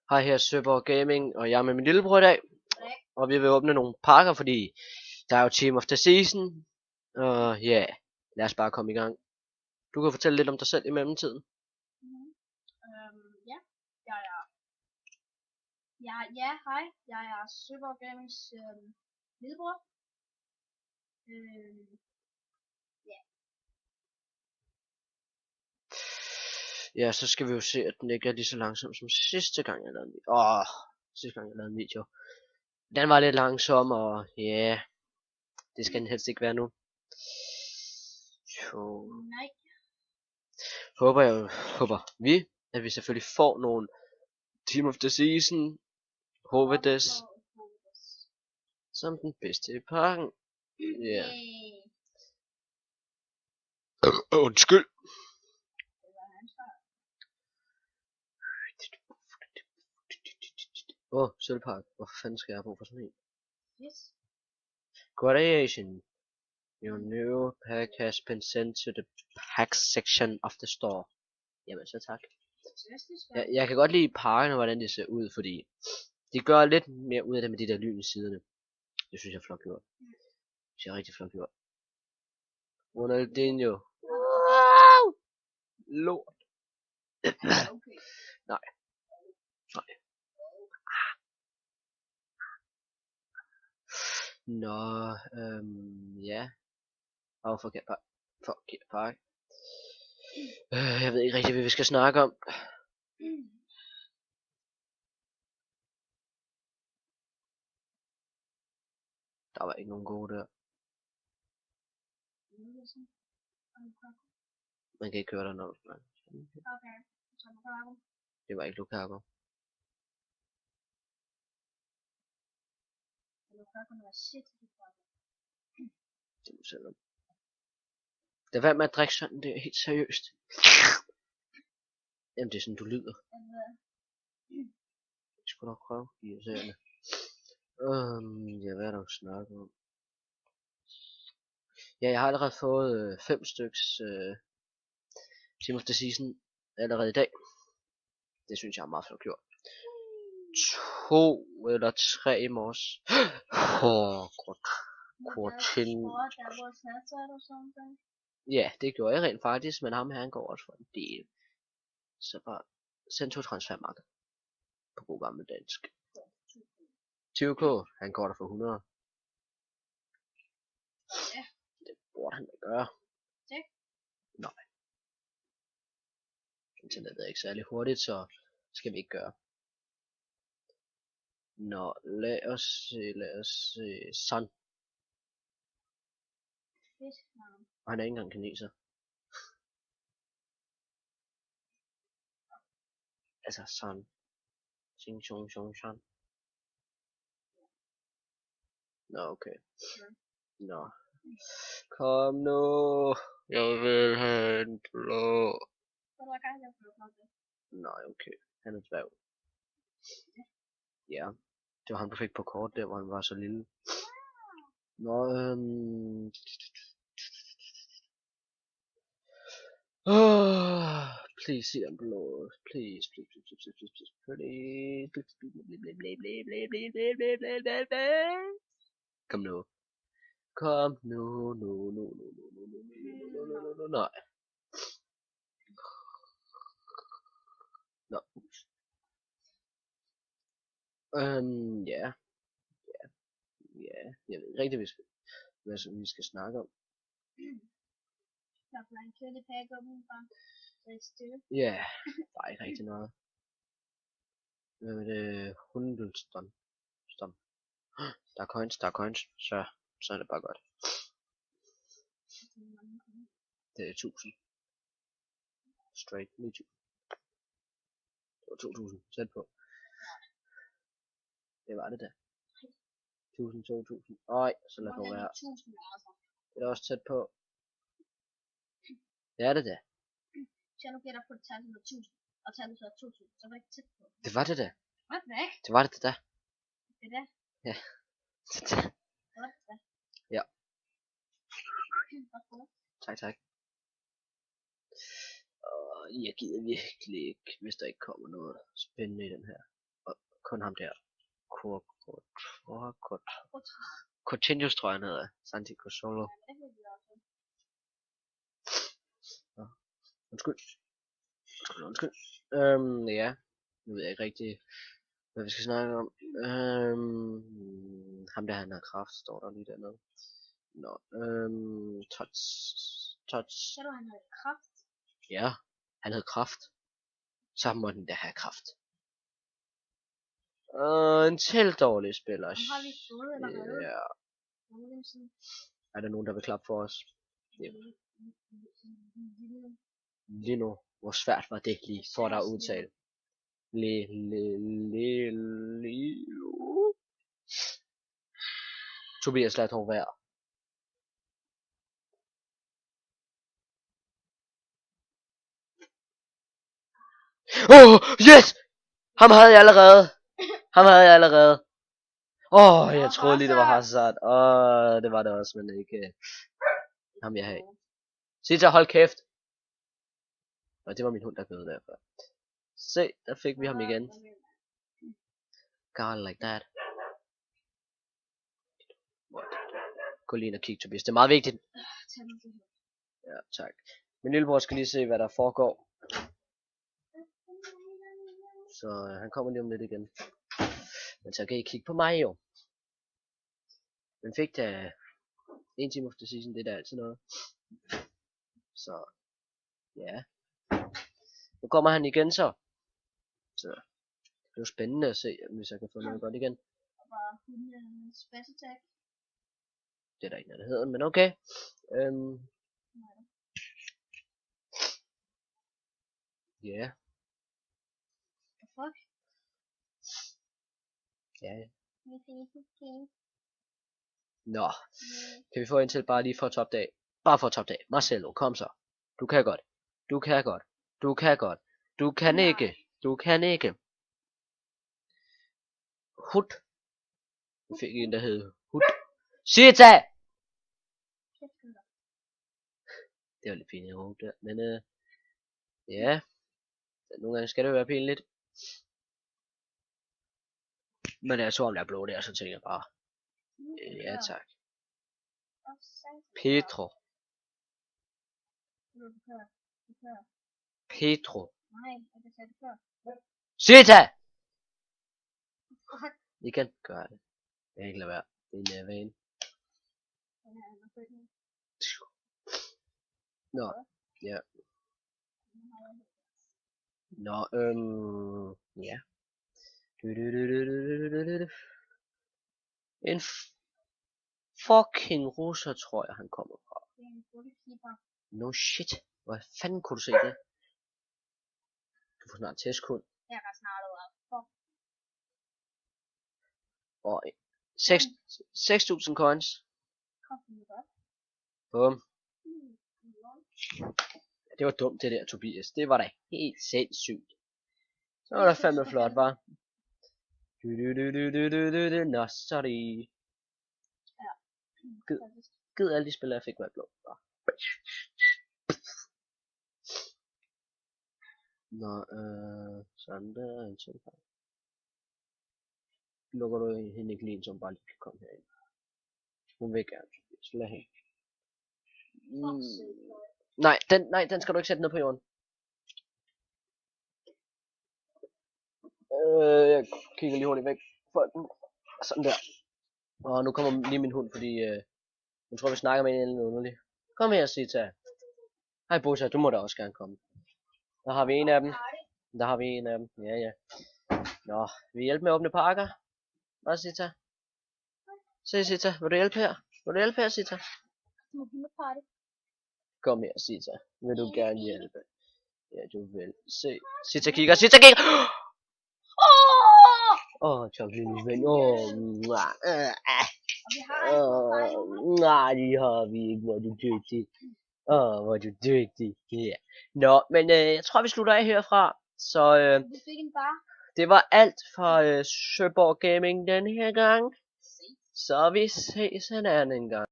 Hej, her er Søborg Gaming, og jeg er med min lillebror i dag. Og vi vil åbne nogle pakker, fordi der er jo Team of the Season. Og ja, lad os bare komme i gang. Du kan fortælle lidt om dig selv i mellemtiden. Ja, hej. Jeg er Søborg Gamings lillebror. Ja, så skal vi jo se, at den ikke er lige så langsom som sidste gang jeg lavede en video. Sidste gang jeg lavede en video. Den var lidt langsom, og ja, det skal den helst ikke være nu. Så Nej. håber vi, at vi selvfølgelig får nogle Team of the Season. Hovedes som den bedste i pakken. Ja. Undskyld. Sølvpakke. Hvorfor fanden skal jeg have brug for sådan en? Yes. Graduation. Your new pack has been sent to the pack section of the store. Jamen så tak. Jeg kan godt lide pakkerne, hvordan de ser ud, fordi de gør lidt mere ud af det med de der lyn i siderne. Det synes jeg er flot gjort. Det ser rigtig flot gjort. Ronaldinho. Wow! Lort. Okay. Nej. Nå, ja. Forkert pakke. Jeg ved ikke rigtig, hvad vi skal snakke om. Der var ikke nogen gode der. Man kan ikke køre der, når du snakker. Okay. Det var ikke Lukaku. Det må selv om. Det var med at drikke sådan, det er helt seriøst. Jamen det er sådan du lyder. Jeg skulle nok prøve i irriterende. Ja, hvad er der at snakke om? Ja, jeg har allerede fået 5 styks Team of the Season allerede i dag. Det synes jeg er meget flot gjort. 2 eller 3 i morges. Ja, det gjorde jeg rent faktisk, men ham her han går også for en del. Så bare send 2 transfermarker. På god gammel dansk. 20k, han går der for 100. Ja. Det burde han da gøre. Det? Nej. Internettet er ikke særlig hurtigt, så skal vi ikke gøre. Nå, lad os se. Son. Og han er ikke engang kineser. Altså Son. Xing Chong Chong Shan. Nå, okay. Nå. Kom nu. Jeg vil have en blå. Nej, okay. Han er dværg. Ja. Det var ham, du fik på kort der, hvor han var så lille. Nå, please see them blow. Please. Kom nu. Nej. Nå. Ja. Jeg ved ikke rigtig, hvad vi skal snakke om. Ja, der er ikke rigtig noget. Hvad er det? Hundelston. Der er coins. Så er det bare godt. Det er 1000. Straight, lige 1000. Det var 2000. Sæt på. Det var det da. 1000, 2000. Øj, så lad det være. Det er også tæt på. Det er det da. Så nu gætter på et tal med 1000, og tallet så er 2000, så var det ikke tæt på. Det var det da. Hvad er det? Det var det da. Det er det? Ja. Det var det da. Ja. Tak. Og jeg gider virkelig ikke, hvis der ikke kommer noget spændende i den her. kun ham der. Coutinho tror jeg han hedder. Santiago Solo. Undskyld. Ja. Nu ved jeg ikke rigtig, hvad vi skal snakke om. Ham der, han har kraft, står der lige dernede. Nå, touch. Ser du, han havde kraft? Ja, han havde kraft. Så må den der have kraft. En til dårlig spiller. Ham har vi fået, eller hvad? Ja. Er der nogen, der vil klappe for os? Ja. Lino. Hvor svært var det lige for dig at udtale? Tobias, lad dog være. Yes! Ham havde jeg allerede. Jeg troede lige det var Hazard. Det var det også, men ikke ham jeg havde. Sita, hold kæft. Og det var min hund, der gød derfor. Se, der fik vi ham igen. God like that. Gå lige ind og kigge, Tobias. Det er meget vigtigt. Ja, tak. Min lillebror skal lige se, hvad der foregår. Så han kommer lige om lidt igen. Men så kan I kigge på mig jo. Men fik da 1 time efter season, det er da altid noget. Så ja. Nu kommer han igen så. Så det bliver spændende at se, hvis jeg kan få noget godt igen. Det er der ikke noget, der hedder, men okay. Ja. Ja. Nå. Kan vi få en til bare lige for topdag? Bare for topdag. Marcelo, kom så. Du kan godt. Du kan godt. Du kan godt. Du kan ikke. Du kan ikke. Hud. Vi fik en, der hed Hud. Sita! Det var lidt fint i hovedet der. Men ja. Nogle gange skal det være pinligt. Men jeg tror, om der er blå der, så tænker jeg bare. Ja, tak. Pedro. Sita! I kan gøre det. Jeg kan ikke lade være. Det er en vane. Nå, ja. Nå, ja. En fucking russer, tror jeg, han kommer fra. No shit. Hvor fanden kunne du se det? Du får snart testkund. Jeg kan snart ud. Og 6.000 coins. Bum. Det var dumt det der, Tobias. Det var da helt sindssygt. Så var der fandme flot, var. Nå, sorry. Gid alle de spillere, jeg fik, var blå. Nå, sådan der er en ting her. Lukker du hende ikke lige, som bare lige kan komme herind. Hun vil gerne, så lad hende. Nej, den skal du ikke sætte ned på jorden. Jeg kigger lige hurtigt væk for den. Sådan der. Og nu kommer lige min hund, fordi hun tror vi snakker med en eller anden underlig. Kom her, Sita. Hej Bosa, du må da også gerne komme. Der har vi en af dem. Ja. Nå, vil I hjælpe med at åbne pakker? Hvad, Sita? Se, Sita, vil du hjælpe her? Sita? Kom her, Sita. Vil du gerne hjælpe? Ja, du vil. Se. Sita kigger. Tak lille ven. Nej, det har vi ikke. Hvor er du dygtig. Hvor er du dygtig. Yeah. Nå, men jeg tror vi slutter af herfra. Så det var alt fra Søborg Gaming den her gang. Så vi ses en anden gang.